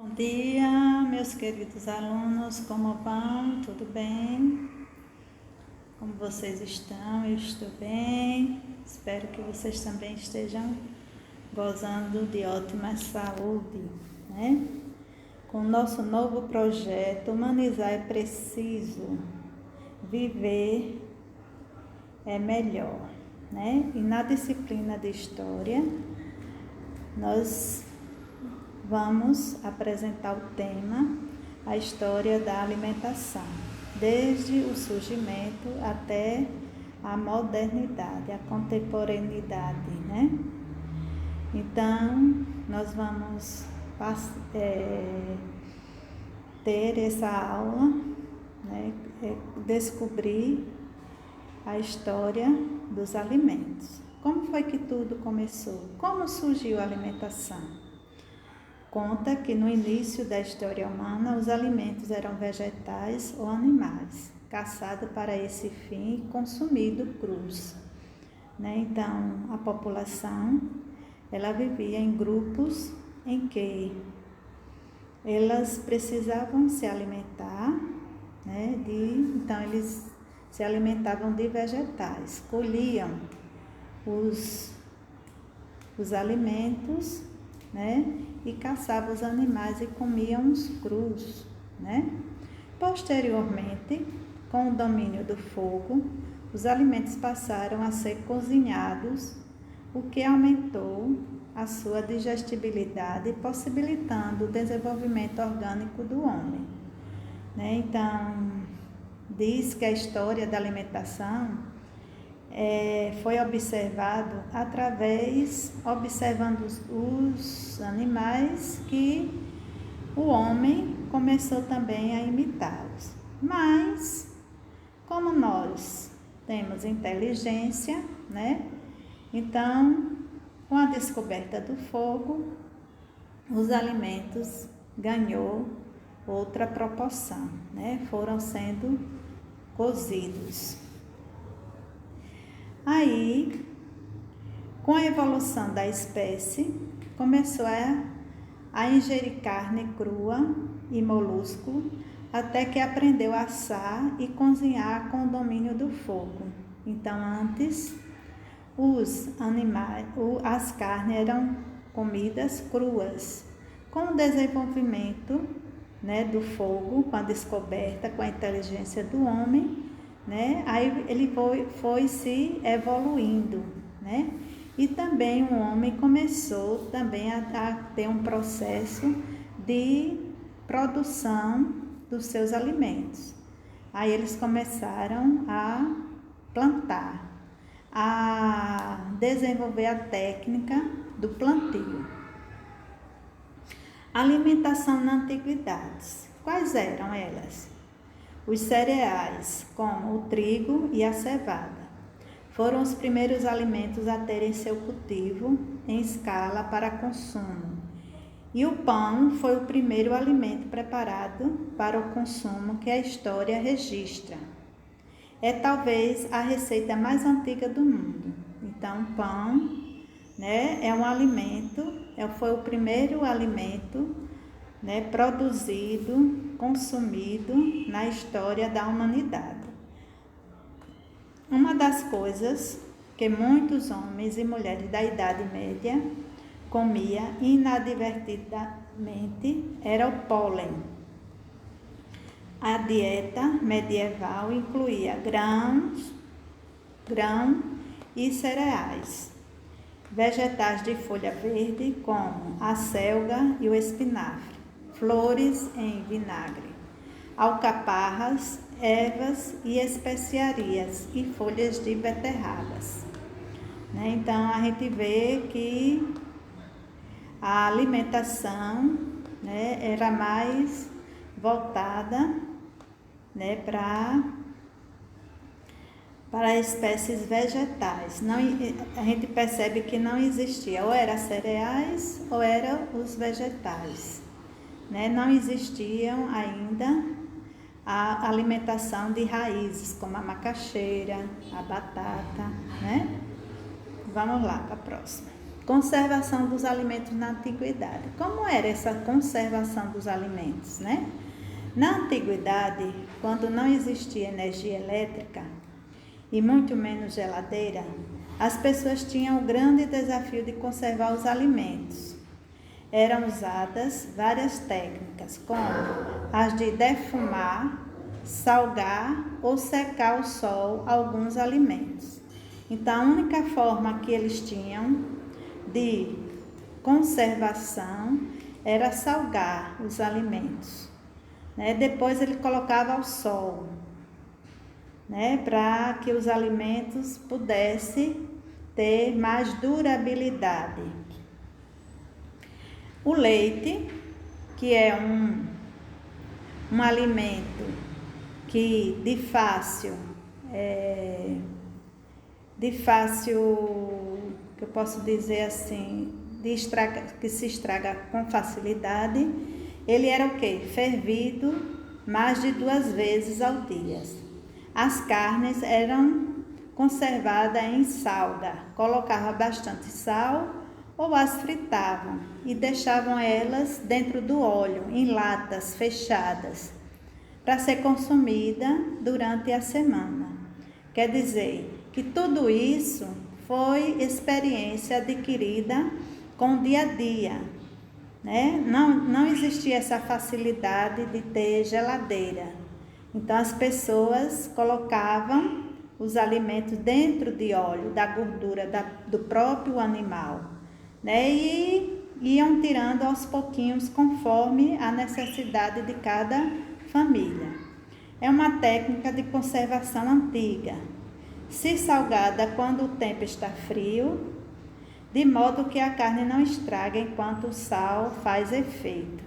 Bom dia, meus queridos alunos, como vão? Tudo bem? Como vocês estão? Eu estou bem. Espero que vocês também estejam gozando de ótima saúde, né? Com o nosso novo projeto, Humanizar é Preciso, Viver é Melhor, né? E na disciplina de História, nós vamos apresentar o tema, a história da alimentação, desde o surgimento até a modernidade, a contemporaneidade, né? Então, nós vamos ter essa aula, né? Descobrir a história dos alimentos. Como foi que tudo começou? Como surgiu a alimentação? Conta que no início da história humana, os alimentos eram vegetais ou animais, caçados para esse fim e consumidos crus, né? Então, a população, ela vivia em grupos em que elas precisavam se alimentar, né? Então, eles se alimentavam de vegetais, colhiam os alimentos, né? E caçavam os animais e comiam os crus, né? Posteriormente, com o domínio do fogo, os alimentos passaram a ser cozinhados, o que aumentou a sua digestibilidade, possibilitando o desenvolvimento orgânico do homem, né? Então, diz que a história da alimentação foi observado observando os animais, que o homem começou também a imitá-los. Mas, como nós temos inteligência, né? Então, com a descoberta do fogo, os alimentos ganhou outra proporção, né? Foram sendo cozidos. Aí, com a evolução da espécie, começou a ingerir carne crua e molusco, até que aprendeu a assar e cozinhar com o domínio do fogo. Então, antes, as carnes eram comidas cruas. Com o desenvolvimento, né, do fogo, com a descoberta, com a inteligência do homem, né? Aí ele foi se evoluindo, né? E também o homem começou também a ter um processo de produção dos seus alimentos. Aí eles começaram a plantar, a desenvolver a técnica do plantio. Alimentação na antiguidade. Quais eram elas? Os cereais, como o trigo e a cevada, foram os primeiros alimentos a terem seu cultivo em escala para consumo. E o pão foi o primeiro alimento preparado para o consumo que a história registra. É talvez a receita mais antiga do mundo. Então, o pão, né, é um alimento, foi o primeiro alimento, né, produzido, consumido na história da humanidade. Uma das coisas que muitos homens e mulheres da Idade Média comiam inadvertidamente era o pólen. A dieta medieval incluía grão e cereais, vegetais de folha verde como a selga e o espinafre, flores em vinagre, alcaparras, ervas e especiarias e folhas de beterrabas, né? Então, a gente vê que a alimentação, né, era mais voltada, né, para espécies vegetais. Não, a gente percebe que não existia, ou era cereais ou eram os vegetais, né? Não existiam ainda a alimentação de raízes, como a macaxeira, a batata, né? Vamos lá para a próxima. conservação dos alimentos na antiguidade. Como era essa conservação dos alimentos, né? Na antiguidade, quando não existia energia elétrica e muito menos geladeira, as pessoas tinham o grande desafio de conservar os alimentos. Eram usadas várias técnicas, como as de defumar, salgar ou secar ao sol alguns alimentos. Então, a única forma que eles tinham de conservação era salgar os alimentos, né? Depois ele colocava ao sol, né? Para que os alimentos pudessem ter mais durabilidade. O leite, que é um alimento que de fácil, que eu posso dizer assim, que se estraga com facilidade, ele era o quê? Fervido mais de 2 vezes ao dia. As carnes eram conservadas em salga, colocava bastante sal ou as fritavam e deixavam elas dentro do óleo, em latas fechadas, para ser consumida durante a semana. Quer dizer que tudo isso foi experiência adquirida com o dia a dia, né? Não existia essa facilidade de ter geladeira. Então as pessoas colocavam os alimentos dentro de óleo, da gordura do próprio animal, né? E iam tirando aos pouquinhos conforme a necessidade de cada família. É uma técnica de conservação antiga, se salgada quando o tempo está frio, de modo que a carne não estraga enquanto o sal faz efeito.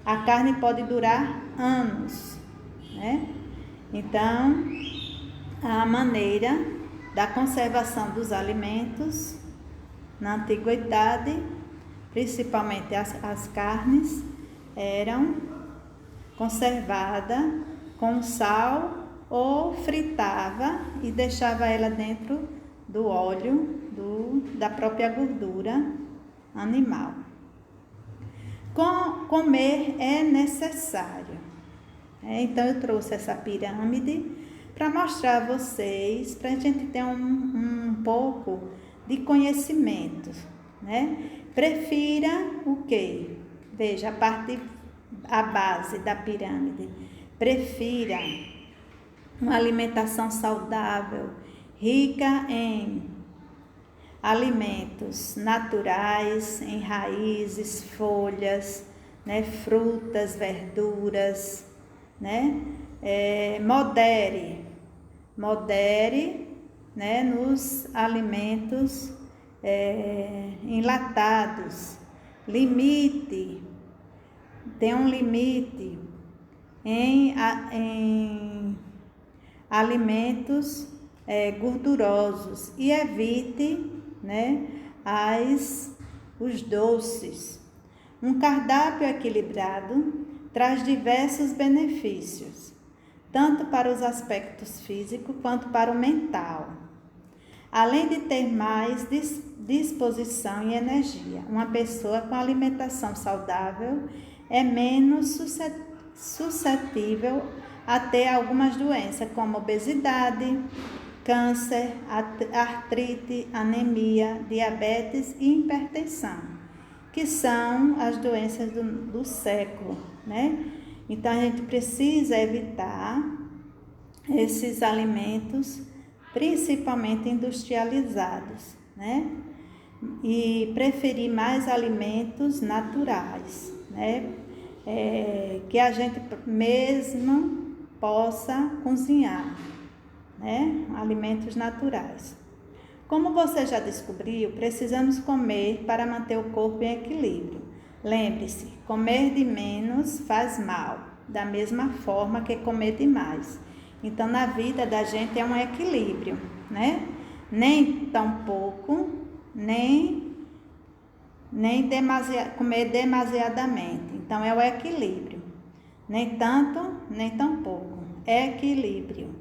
A carne pode durar anos, né? Então, a maneira da conservação dos alimentos na antiguidade, principalmente as carnes, eram conservadas com sal ou fritava e deixava ela dentro do óleo da própria gordura animal. Comer é necessário. Então eu trouxe essa pirâmide para mostrar a vocês, para a gente ter um pouco de conhecimento, né? Prefira o quê? Veja, a base da pirâmide. Prefira uma alimentação saudável, rica em alimentos naturais, em raízes, folhas, né? Frutas, verduras, né? Modere, né? Nos alimentos enlatados. Tem um limite em alimentos gordurosos e evite, né, os doces. Um cardápio equilibrado traz diversos benefícios, tanto para os aspectos físicos quanto para o mental, além de ter mais disposição e energia. Uma pessoa com alimentação saudável é menos suscetível a ter algumas doenças, como obesidade, câncer, artrite, anemia, diabetes e hipertensão, que são as doenças do século, né? Então, a gente precisa evitar esses alimentos, principalmente industrializados, né? E preferir mais alimentos naturais, né? Que a gente mesmo possa cozinhar, né? Alimentos naturais. Como você já descobriu, precisamos comer para manter o corpo em equilíbrio. Lembre-se, comer de menos faz mal, da mesma forma que comer demais. Então, na vida da gente é um equilíbrio, né? Nem tão pouco, nem comer demasiadamente. Então, é o equilíbrio. Nem tanto, nem tão pouco. Equilíbrio.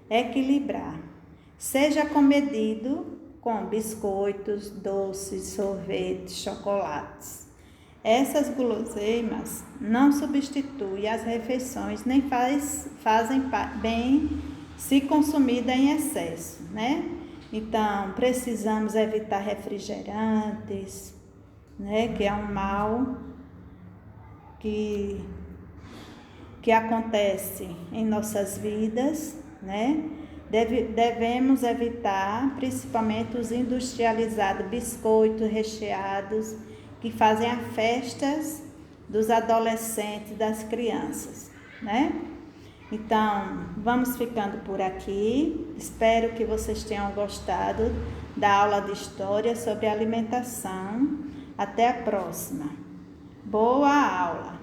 Equilibrar. Seja comedido com biscoitos, doces, sorvetes, chocolates. Essas guloseimas não substituem as refeições nem fazem bem se consumida em excesso, né? Então, precisamos evitar refrigerantes, né? Que é um mal que acontece em nossas vidas, né? Devemos evitar principalmente os industrializados, biscoitos recheados, que fazem as festas dos adolescentes, das crianças, né? Então, vamos ficando por aqui. Espero que vocês tenham gostado da aula de história sobre alimentação. Até a próxima. Boa aula!